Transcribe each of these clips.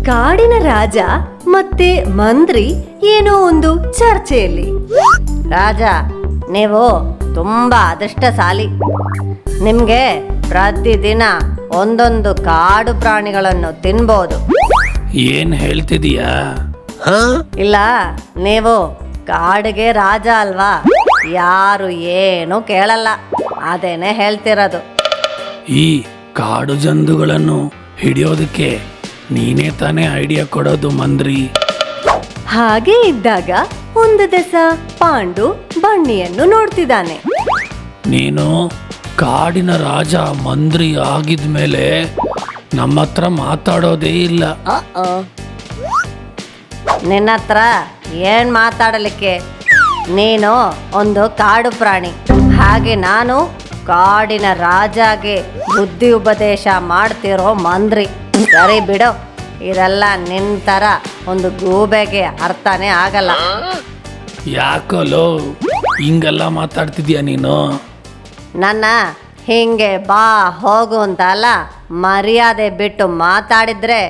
ಕಾಡಿನ ರಾಜ ಮತ್ತೆ ಮಂತ್ರಿ ಏನೋ ಒಂದು ಚರ್ಚೆಯಲ್ಲಿ. ರಾಜ, ನೀವು ತುಂಬಾ ಅದೃಷ್ಟಶಾಲಿ. ನಿಮ್ಗೆ ಪ್ರತಿದಿನ ಒಂದೊಂದು ಕಾಡು ಪ್ರಾಣಿಗಳನ್ನು ತಿನ್ಬೋದು. ಏನ್ ಹೇಳ್ತಿದೀಯಾ? ಇಲ್ಲ, ನೀವು ಕಾಡಿಗೆ ರಾಜ ಅಲ್ವಾ, ಯಾರು ಏನು ಕೇಳಲ್ಲ, ಅದೇನೆ ಹೇಳ್ತಿರೋದು. ಈ ಕಾಡು ಜಂತುಗಳನ್ನು ಹಿಡಿಯೋದಕ್ಕೆ ನೀನೇ ತಾನೇ ಐಡಿಯಾ ಕೊಡೋದು ಮಂತ್ರಿ. ಹಾಗೆ ಇದ್ದಾಗ ಒಂದು ದಿವಸ ಪಾಂಡು ಬನ್ನಿಯನ್ನು ನೋಡ್ತಿದ್ದಾನೆ. ನೀನು ಕಾಡಿನ ರಾಜ ಮಂತ್ರಿ ಆಗಿದ್ಮೇಲೆ ನಮ್ಮ ಹತ್ರ ಮಾತಾಡೋದೇ ಇಲ್ಲ. ನಿನ್ನ ಹತ್ರ ಏನ್ ಮಾತಾಡಲಿಕ್ಕೆ? ನೀನು ಒಂದು ಕಾಡು ಪ್ರಾಣಿ, ಹಾಗೆ ನಾನು ಕಾಡಿನ ರಾಜಾಗೆ ಬುದ್ಧಿ ಉಪದೇಶ ಮಾಡ್ತಿರೋ ಮಂತ್ರಿ. ಸರಿ ಬಿಡು, ಇದೆಲ್ಲ ನಿನ್ನ ಥರ ಒಂದು ಗೂಬೆಗೆ ಅರ್ಥನೇ ಆಗಲ್ಲ. ಯಾಕಲೋ ಹಿಂಗೆಲ್ಲ ಮಾತಾಡ್ತಿದ್ಯಾ ನೀನು? ನನ್ನ ಹಿಂಗೆ ಬಾ ಹೋಗು ಅಂತ ಅಲ್ಲ, ಮರ್ಯಾದೆ ಬಿಟ್ಟು ಮಾತಾಡಿದ್ರೆ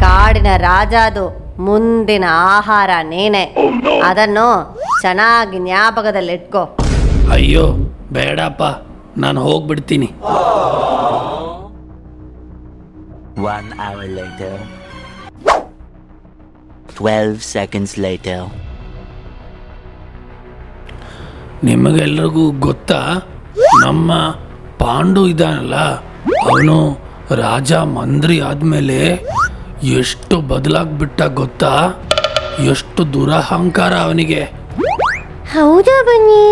ಕಾಡಿನ ರಾಜಾದು ಮುಂದಿನ ಆಹಾರ ನೀನೆ. ಅದನ್ನು ಚೆನ್ನಾಗಿ ಜ್ಞಾಪಕದಲ್ಲಿಟ್ಕೋ. ಅಯ್ಯೋ ಬೇಡಪ್ಪ, ನಾನು ಹೋಗ್ಬಿಡ್ತೀನಿ. 1 hour later. 12 seconds later. ನಿಮಗೆಲ್ರಿಗೂ ಗೊತ್ತಾ, ನಮ್ಮ ಪಾಂಡು ಇದ್ದಾನಲ್ಲ, ಅವನು ರಾಜ ಮಂತ್ರಿ ಆದ್ಮೇಲೆ ಎಷ್ಟು ಬದಲಾಗ್ಬಿಟ್ಟ ಗೊತ್ತಾ? ಎಷ್ಟು ದುರಹಂಕಾರ ಅವನಿಗೆ. ಹೌದಾ ಬನ್ನಿ?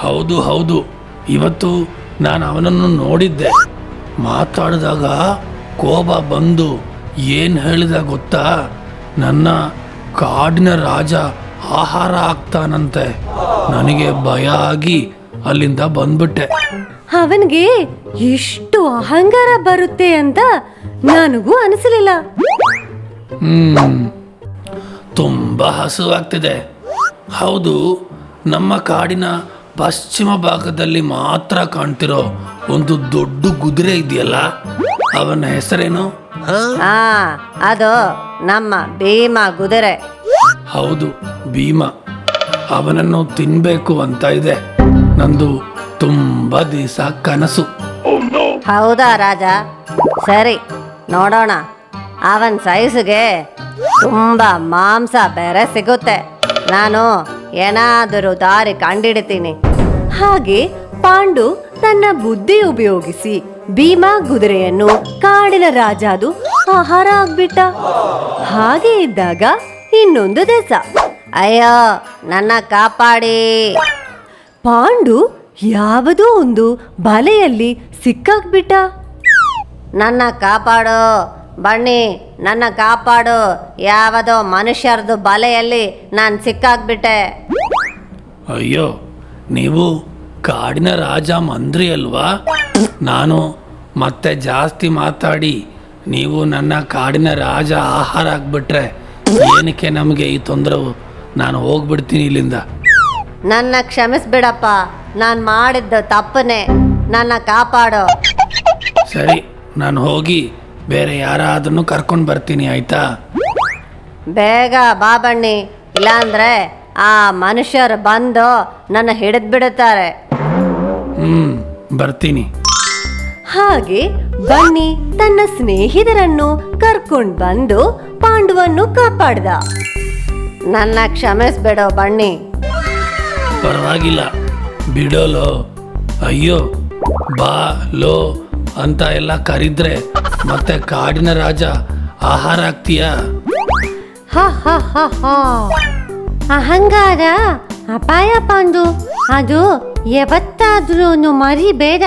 ಹೌದು ಹೌದು, ಇವತ್ತು ನಾನು ಅವನನ್ನು ನೋಡಿದ್ದೆ. ಮಾತಾಡಿದಾಗ ಕೋಪ ಬಂದು ಏನು ಹೇಳಿದ ಗೊತ್ತಾ? ನನ್ನ ಕಾಡಿನ ರಾಜ ಆಹಾರ ಆಗ್ತಾನಂತೆ. ನನಗೆ ಭಯ ಆಗಿ ಅಲ್ಲಿಂದ ಬಂದ್ಬಿಟ್ಟೆ. ಅವನಿಗೆ ಎಷ್ಟು ಅಹಂಕಾರ ಬರುತ್ತೆ ಅಂತ ನನಗೂ ಅನಿಸಲಿಲ್ಲ. ತುಂಬಾ ಹಸುವಾಗ್ತಿದೆ. ಹೌದು, ನಮ್ಮ ಕಾಡಿನ ಪಶ್ಚಿಮ ಭಾಗದಲ್ಲಿ ಮಾತ್ರ ಕಾಣ್ತಿರೋ ಒಂದು ದೊಡ್ಡ ಕುದುರೆ ಇದೆಯಲ್ಲ, ಅವನ ಹೆಸರೇನು? ಅದು ನಮ್ಮ ಭೀಮ ಕುದುರೆ. ಹೌದು, ಭೀಮ. ಅವನನ್ನು ತಿನ್ಬೇಕು ಅಂತ ಇದೆ. ನಂದು ತುಂಬಾ ದಿವಸ ಕನಸು. ಹೌದಾ ರಾಜ? ಸರಿ, ನೋಡೋಣ. ಅವನ ಸೈಜ್ಗೆ ತುಂಬಾ ಮಾಂಸ ಬೇರೆ ಸಿಗುತ್ತೆ. ನಾನು ಏನಾದರೂ ದಾರಿ ಕಂಡಿಡ್ತೀನಿ. ಹಾಗೆ ಪಾಂಡು ತನ್ನ ಬುದ್ಧಿ ಉಪಯೋಗಿಸಿ ಭೀಮಾ ಕುದುರೆಯನ್ನು ಕಾಡಿನ ರಾಜಾದು ಆಹಾರ ಆಗ್ಬಿಟ್ಟ. ಹಾಗೆ ಇದ್ದಾಗ ಇನ್ನೊಂದು ದಿವಸ, ಅಯ್ಯೋ ನನ್ನ ಕಾಪಾಡಿ. ಪಾಂಡು ಯಾವುದೋ ಒಂದು ಬಲೆಯಲ್ಲಿ ಸಿಕ್ಕಾಕ್ಬಿಟ್ಟ. ನನ್ನ ಕಾಪಾಡು ಬನ್ನಿ, ನನ್ನ ಕಾಪಾಡು. ಯಾವುದೋ ಮನುಷ್ಯರದು ಬಲೆಯಲ್ಲಿ ನಾನು ಸಿಕ್ಕಾಕ್ಬಿಟ್ಟೆ. ಅಯ್ಯೋ, ನೀವು ಕಾಡಿನ ರಾಜ ಮಂತ್ರಿ ಅಲ್ವಾ? ನಾನು ಮತ್ತೆ ಜಾಸ್ತಿ ಮಾತಾಡಿ ನೀವು ನನ್ನ ಕಾಡಿನ ರಾಜ ಆಹಾರ ಆಗ್ಬಿಟ್ರೆ ಏನಕ್ಕೆ ನಮಗೆ ಈ ತೊಂದರೆ? ನಾನು ಹೋಗ್ಬಿಡ್ತೀನಿ ಇಲ್ಲಿಂದ. ನನ್ನ ಕ್ಷಮಿಸ್ಬಿಡಪ್ಪ, ನಾನು ಮಾಡಿದ್ದು ತಪ್ಪನೆ. ನನ್ನ ಕಾಪಾಡು. ಸರಿ, ನಾನು ಹೋಗಿ ಬೇರೆ ಯಾರಾದ್ರೂ ಕರ್ಕೊಂಡು ಬರ್ತೀನಿ, ಆಯ್ತಾ? ಬೇಗ ಬಾ ಬನ್ನಿ, ಇಲ್ಲಾಂದ್ರೆ ಆ ಮನುಷ್ಯರು ಬಂದು ನನ್ನ ಹಿಡಿದ್ಬಿಡುತ್ತಾರೆ. ಬರ್ತೀನಿ. ಹಾಗೆ ಬನ್ನಿ ತನ್ನ ಸ್ನೇಹಿತರನ್ನು ಕರ್ಕೊಂಡು ಬಂದು ಪಾಂಡುವನ್ನು ಕಾಪಾಡ್ದ. ನನ್ನ ಕ್ಷಮಿಸ್ಬಿಡು ಬನ್ನಿ. ಪರವಾಗಿಲ್ಲ, ಬಿಡೋಲೋ. ಅಯ್ಯೋ, ಬಾ ಲೋ ಅಂತ ಎಲ್ಲ ಕರಿದ್ರೆ ಮತ್ತೆ ಕಾಡಿನ ರಾಜ ಆಹಾರ ಆಗ್ತೀಯಾ? ಅಹಂಕಾರ ಅಪಾಯ ಪಾಂಡು, ಅದು ಯಾವತ್ತಾದ್ರೂ ಮರಿಬೇಡ.